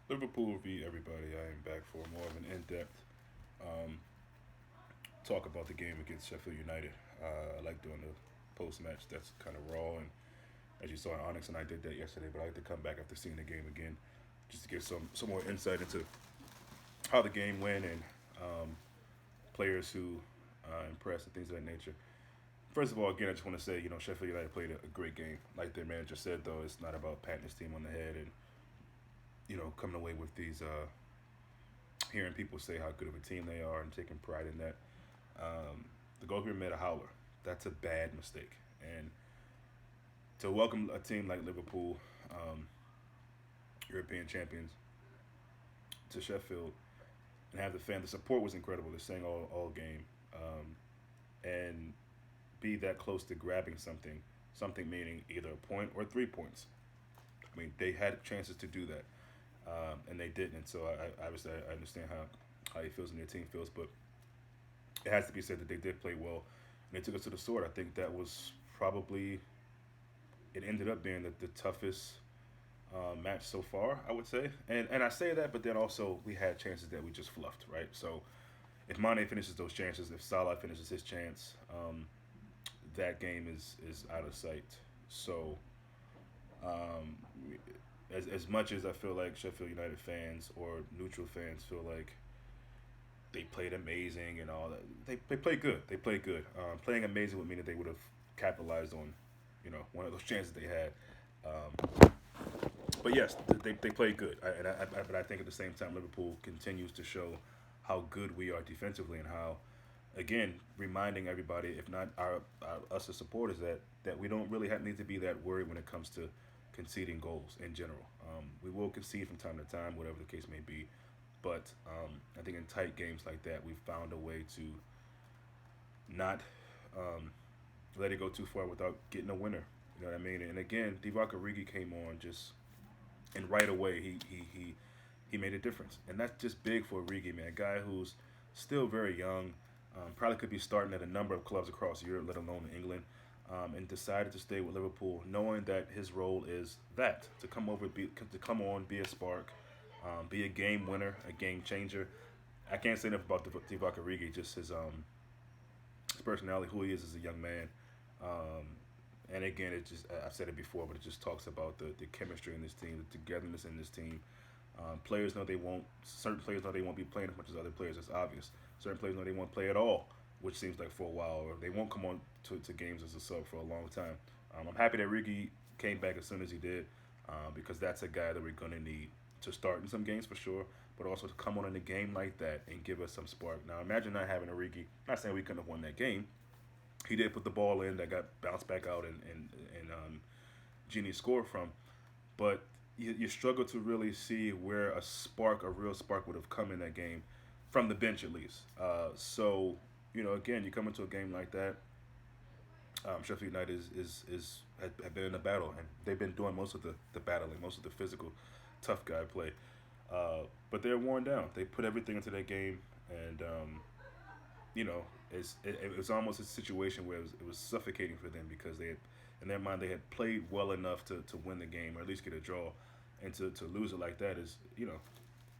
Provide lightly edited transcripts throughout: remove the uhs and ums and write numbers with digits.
Liverpool beat everybody. I am back for more of an in-depth um, talk about the game against Sheffield United. I like doing the post-match. That's kind of raw, and as you saw, Onyx and I did that yesterday. But I like to come back after seeing the game again, just to get some more insight into how the game went and um, players who impressed and things of that nature. First of all, again, I just want to say, Sheffield United played a great game. Like their manager said, though, it's not about patting his team on the head and coming away with these hearing people say how good of a team they are and taking pride in that. The goalkeeper made a howler. That's a bad mistake. And to welcome a team like Liverpool, European champions, to Sheffield and have the support was incredible. They sang all game, and be that close to grabbing something meaning either a point or 3 points. I mean, they had chances to do that, and they didn't. So obviously I understand how he feels and their team feels, but it has to be said that they did play well, and they took us to the sword. I think that was probably it ended up being the toughest match so far, I would say. And I say that, but then also we had chances that we just fluffed, right? So if Mane finishes those chances, if Salah finishes his chance, that game is out of sight. So um, as much as I feel like Sheffield United fans or neutral fans feel like they played amazing and all that, they played good. They played good. Playing amazing would mean that they would have capitalized on, one of those chances they had. But yes, they played good, but I think at the same time Liverpool continues to show how good we are defensively and how, again, reminding everybody, if not us as supporters, that we don't really need to be that worried when it comes to conceding goals in general. We will concede from time to time, whatever the case may be, but I think in tight games like that, we've found a way to not um, let it go too far without getting a winner. You know what I mean? And again, Divock Origi came on just and right away he made a difference, and that's just big for Origi, man. A guy who's still very young, probably could be starting at a number of clubs across Europe, let alone in England, and decided to stay with Liverpool, knowing that his role is that to come on, be a spark, be a game winner, a game changer. I can't say enough about Divock Origi, just his personality, who he is as a young man. Um, and again, it just I've said it before, but it just talks about the chemistry in this team, the togetherness in this team. Players know they won't. Certain players know they won't be playing as much as other players. It's obvious. Certain players know they won't play at all, which seems like for a while, or they won't come on to games as a sub for a long time. I'm happy that Ricky came back as soon as he did, because that's a guy that we're gonna need to start in some games for sure, but also to come on in a game like that and give us some spark. Now imagine not having a Ricky. Not saying we couldn't have won that game. He did put the ball in that got bounced back out and Genie scored from, but you struggle to really see where a real spark would have come in that game, from the bench at least. So again, you come into a game like that. Sheffield United have been in a battle, and they've been doing most of the battling, most of the physical, tough guy play. But they're worn down. They put everything into that game, and you know, it was almost a situation where it was suffocating for them because they had, in their mind, they had played well enough to win the game or at least get a draw, and to lose it like that is,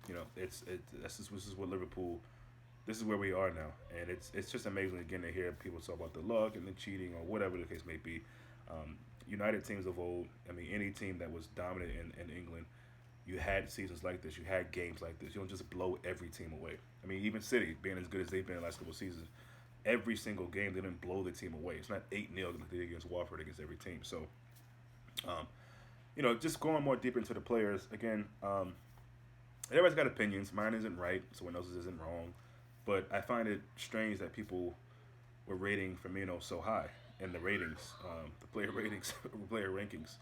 this is what Liverpool. This is where we are now, and it's just amazing again to hear people talk about the luck and the cheating or whatever the case may be. United teams of old, I mean, any team that was dominant in England, you had seasons like this, you had games like this. You don't just blow every team away. I mean, even City being as good as they've been the last couple of seasons, every single game they didn't blow the team away. It's not 8-0 like they did against Watford against every team. So, um, just going more deep into the players again. Everybody's got opinions. Mine isn't right. Someone else's isn't wrong. But I find it strange that people were rating Firmino so high in the ratings, the player ratings, player rankings,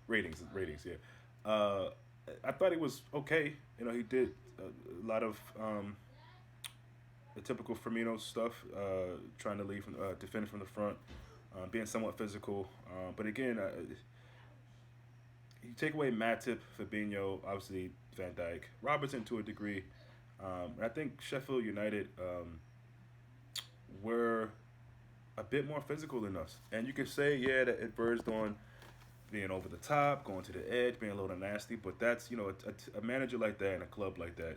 ratings. Yeah, I thought he was okay. He did a lot of the typical Firmino stuff, trying to lead from defend from the front, being somewhat physical. But again, you take away Matip, Fabinho, obviously Van Dijk, Robertson to a degree. And I think Sheffield United were a bit more physical than us. And you can say, yeah, that it verged on being over the top, going to the edge, being a little nasty. But that's a manager like that and a club like that,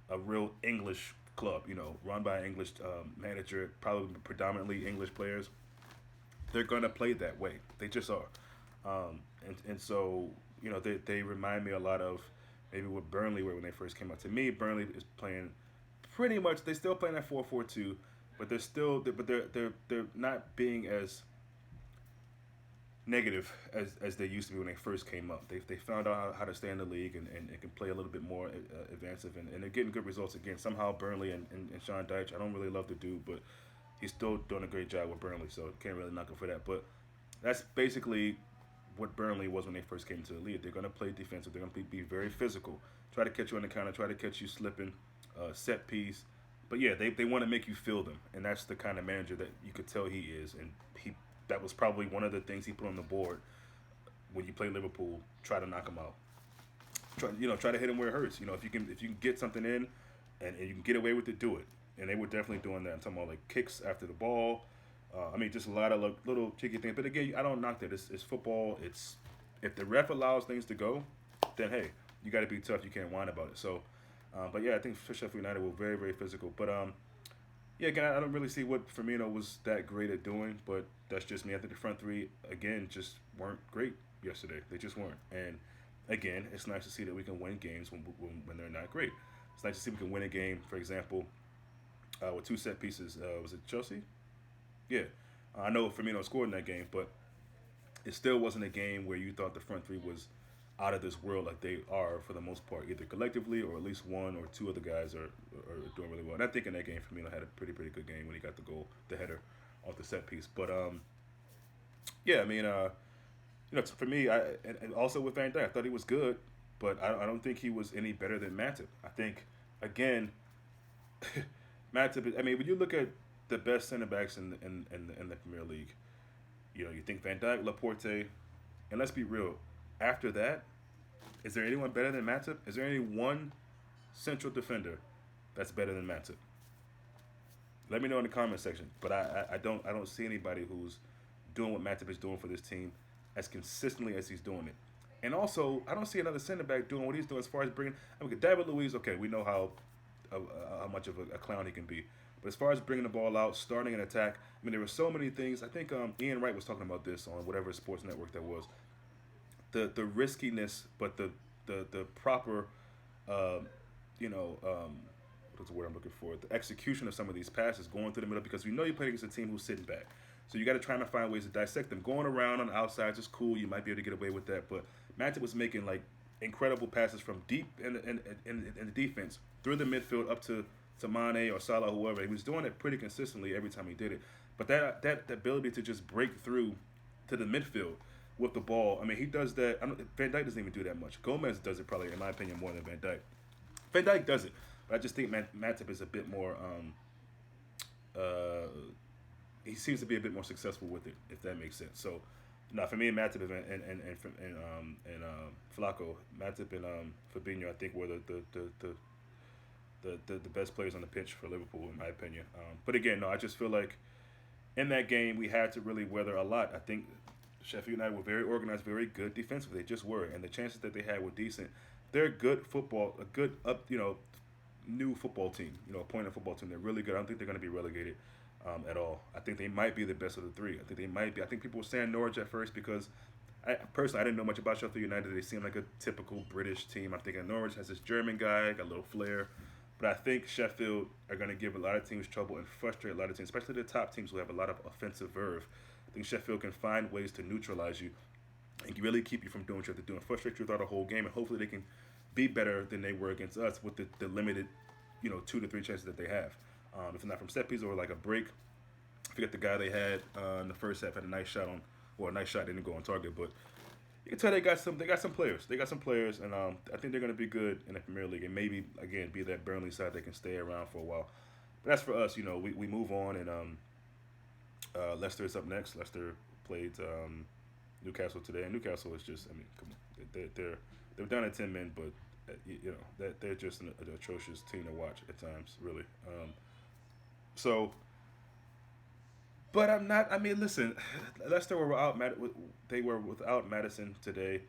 a real English club, run by an English manager, probably predominantly English players. They're gonna play that way. They just are. And so they remind me a lot of maybe what Burnley were when they first came out. To me, Burnley is playing pretty much. They still playing that 4-4-2, but they're not being as negative as they used to be when they first came up. They found out how to stay in the league and can play a little bit more advanced, and they're getting good results again. Somehow Burnley and Sean Dyche, I don't really love the dude, but he's still doing a great job with Burnley, so can't really knock him for that. But that's basically what Burnley was when they first came to the league. They're going to play defensive. They're going to be very physical. Try to catch you on the counter. Try to catch you slipping. Set piece. But yeah, they want to make you feel them, and that's the kind of manager that you could tell he is. And that was probably one of the things he put on the board when you play Liverpool. Try to knock them out. Try to hit him where it hurts. If you can get something in, and you can get away with it, do it. And they were definitely doing that. I'm talking about like kicks after the ball. Just a lot of little cheeky things. But again, I don't knock that. It's football. It's if the ref allows things to go, then hey, you got to be tough. You can't whine about it. So, but yeah, I think Sheffield United were very, very physical. But yeah, again, I don't really see what Firmino was that great at doing. But that's just me. I think the front three again just weren't great yesterday. They just weren't. And again, it's nice to see that we can win games when they're not great. It's nice to see we can win a game, for example, with two set pieces. Was it Chelsea? Yeah, I know Firmino scored in that game, but it still wasn't a game where you thought the front three was out of this world like they are for the most part, either collectively or at least one or two of the guys are doing really well. And I think in that game, Firmino had a pretty good game when he got the goal, the header off the set piece. But yeah, for me, and also with Van Dijk, I thought he was good, but I don't think he was any better than Matip. I think again, Matip. When you look at the best center backs in the Premier League, you think Van Dijk, Laporte, and let's be real. After that, is there anyone better than Matip? Is there any one central defender that's better than Matip? Let me know in the comment section. But I don't see anybody who's doing what Matip is doing for this team as consistently as he's doing it. And also, I don't see another center back doing what he's doing as far as bringing. David Luiz. Okay, we know how much of a clown he can be. But as far as bringing the ball out, starting an attack, there were so many things. I think Ian Wright was talking about this on whatever sports network that was. The riskiness, but the proper, what's the word I'm looking for? The execution of some of these passes going through the middle, because we know you're playing against a team who's sitting back. So you got to try to find ways to dissect them. Going around on the outsides is cool. You might be able to get away with that. But Matip was making like incredible passes from deep in the defense through the midfield up to Mane or Salah, whoever. He was doing it pretty consistently every time he did it. But that ability to just break through to the midfield with the ball, he does that. Van Dijk doesn't even do that much. Gomez does it probably, in my opinion, more than Van Dijk. Van Dijk does it, but I just think Matip is a bit more. He seems to be a bit more successful with it, if that makes sense. So, for me, Matip and Flacco, Matip and Fabinho, I think were the best players on the pitch for Liverpool, in my opinion. But again, no, I just feel like in that game we had to really weather a lot. I think Sheffield United were very organized, very good defensively. They just were, and the chances that they had were decent. They're a good football, a good new football team. Appointed football team. They're really good. I don't think they're going to be relegated at all. I think they might be the best of the three. I think they might be. I think people were saying Norwich at first because I didn't know much about Sheffield United. They seem like a typical British team. I'm thinking Norwich has this German guy, got a little flair. But I think Sheffield are going to give a lot of teams trouble and frustrate a lot of teams, especially the top teams who have a lot of offensive verve. I think Sheffield can find ways to neutralize you and really keep you from doing what you have to do and frustrate you throughout the whole game. And hopefully they can be better than they were against us with the limited, 2 to 3 chances that they have. If it's not from set piece or like a break. I forget the guy they had in the first half had a nice shot didn't go on target, but you can tell they got some players. They got some players, and I think they're going to be good in the Premier League and maybe again be that Burnley side that can stay around for a while. But as for us, we move on, and Leicester is up next. Leicester played Newcastle today, and Newcastle is just, come on, they're down at 10 men, but they're just an atrocious team to watch at times, really. So But I'm not. I mean, listen, Leicester were without they were without Madison today,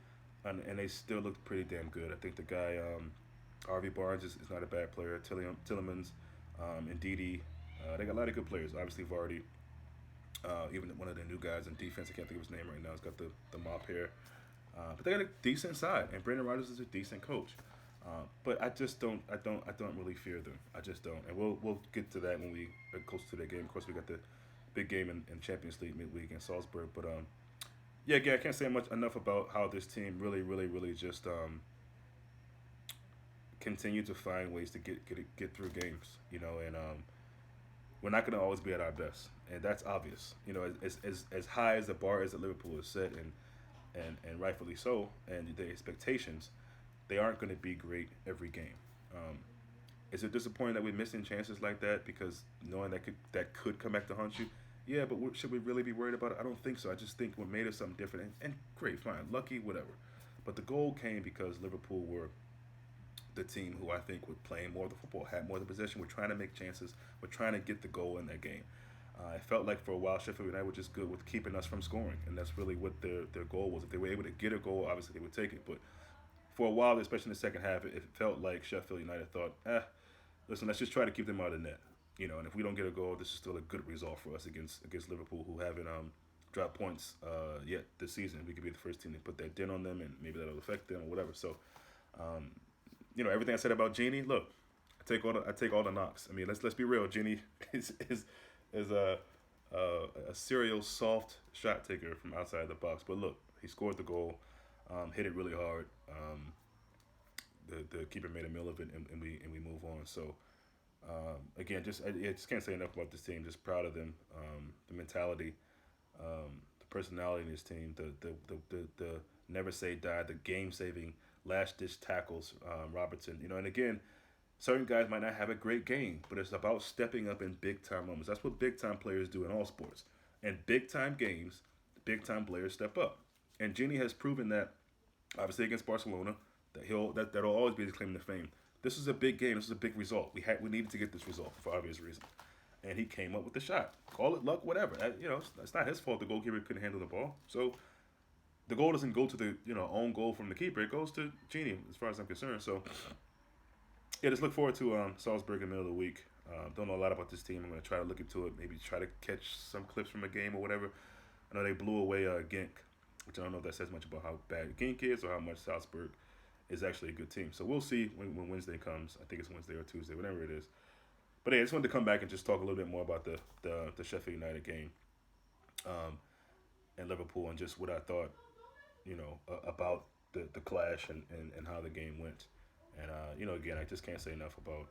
and they still looked pretty damn good. I think the guy R.V. Barnes is not a bad player. Tillemans, and Didi, they got a lot of good players. Obviously, Vardy, even one of the new guys in defense. I can't think of his name right now. He's got the mop hair, but they got a decent side, and Brendan Rodgers is a decent coach. But I just I don't really fear them. I just don't, and we'll get to that when we are close to that game. Of course, we got the big game in Champions League midweek in Salzburg. But yeah, again, I can't say much enough about how this team really just continue to find ways to get through games. And we're not going to always be at our best, and that's obvious. As high as the bar is that Liverpool is set, and rightfully so, and the expectations, they aren't going to be great every game. Um, is it disappointing that we're missing chances like that because knowing that could come back to haunt you? Yeah, but should we really be worried about it? I don't think so. I just think what made us something different, and great, fine, lucky, whatever. But the goal came because Liverpool were the team who I think were playing more of the football, had more of the possession. We're trying to make chances. We're trying to get the goal in that game. It felt like for a while Sheffield United were just good with keeping us from scoring, and that's really what their goal was. If they were able to get a goal, obviously they would take it. But for a while, especially in the second half, it felt like Sheffield United thought, listen, let's just try to keep them out of the net. And if we don't get a goal, this is still a good result for us against Liverpool, who haven't dropped points yet this season. We could be the first team to put that dent on them, and maybe that'll affect them or whatever. So, everything I said about Genie, look, I take all the knocks. I mean, let's be real. Genie is a serial soft shot taker from outside the box. But look, he scored the goal, hit it really hard. The keeper made a meal of it, and we move on. So again, I just can't say enough about this team. Just proud of them, the mentality, the personality in this team, the never say die, the game saving last ditch tackles, Robertson. And again, certain guys might not have a great game, but it's about stepping up in big time moments. That's what big time players do in all sports. In big time games, big time players step up. And Genie has proven that, obviously against Barcelona, that'll always be his claim to fame. This is a big game. This is a big result. We needed to get this result for obvious reasons, and he came up with the shot. Call it luck, whatever. It's not his fault. The goalkeeper couldn't handle the ball. So the goal doesn't go to the own goal from the keeper. It goes to Genie, as far as I'm concerned. So yeah, just look forward to Salzburg in the middle of the week. Don't know a lot about this team. I'm going to try to look into it. Maybe try to catch some clips from a game or whatever. I know they blew away Genk, which I don't know if that says much about how bad Genk is or how much Salzburg is actually a good team. So we'll see when Wednesday comes. I think it's Wednesday or Tuesday, whatever it is. But yeah, I just wanted to come back and just talk a little bit more about the Sheffield United game, and Liverpool, and just what I thought, about the clash and how the game went. And again, I just can't say enough about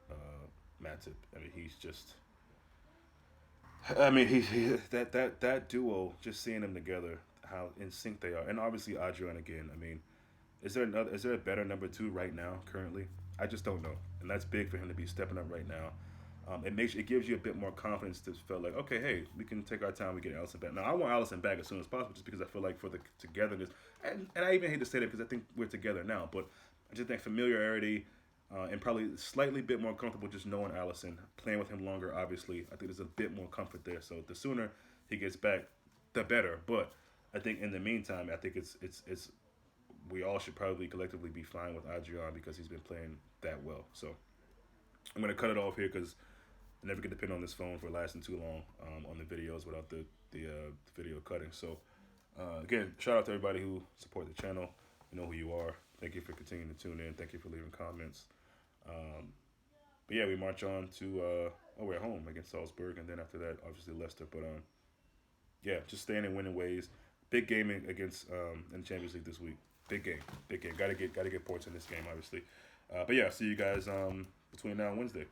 Matip. I mean, he's just. I mean, that duo. Just seeing them together, how in sync they are, and obviously Adrian again. I mean, is there a better number two right now currently? I just don't know, and that's big for him to be stepping up right now. It gives you a bit more confidence to feel like, okay, hey, we can take our time. We get Allison back. Now I want Allison back as soon as possible, just because I feel like for the togetherness, and I even hate to say that because I think we're together now, but I just think familiarity, and probably slightly bit more comfortable just knowing Allison, playing with him longer. Obviously, I think there's a bit more comfort there. So the sooner he gets back, the better. But I think in the meantime, I think it's we all should probably collectively be fine with Adrian because he's been playing that well. So I'm gonna cut it off here because I never get to pin on this phone for lasting too long on the videos without the video cutting. So again, shout out to everybody who support the channel. You know who you are. Thank you for continuing to tune in. Thank you for leaving comments. But yeah, we march on to we're at home against Salzburg, and then after that, obviously Leicester. But yeah, just staying in winning ways. Big game against in the Champions League this week. Big game. Got to get points in this game, obviously. But yeah, see you guys between now and Wednesday.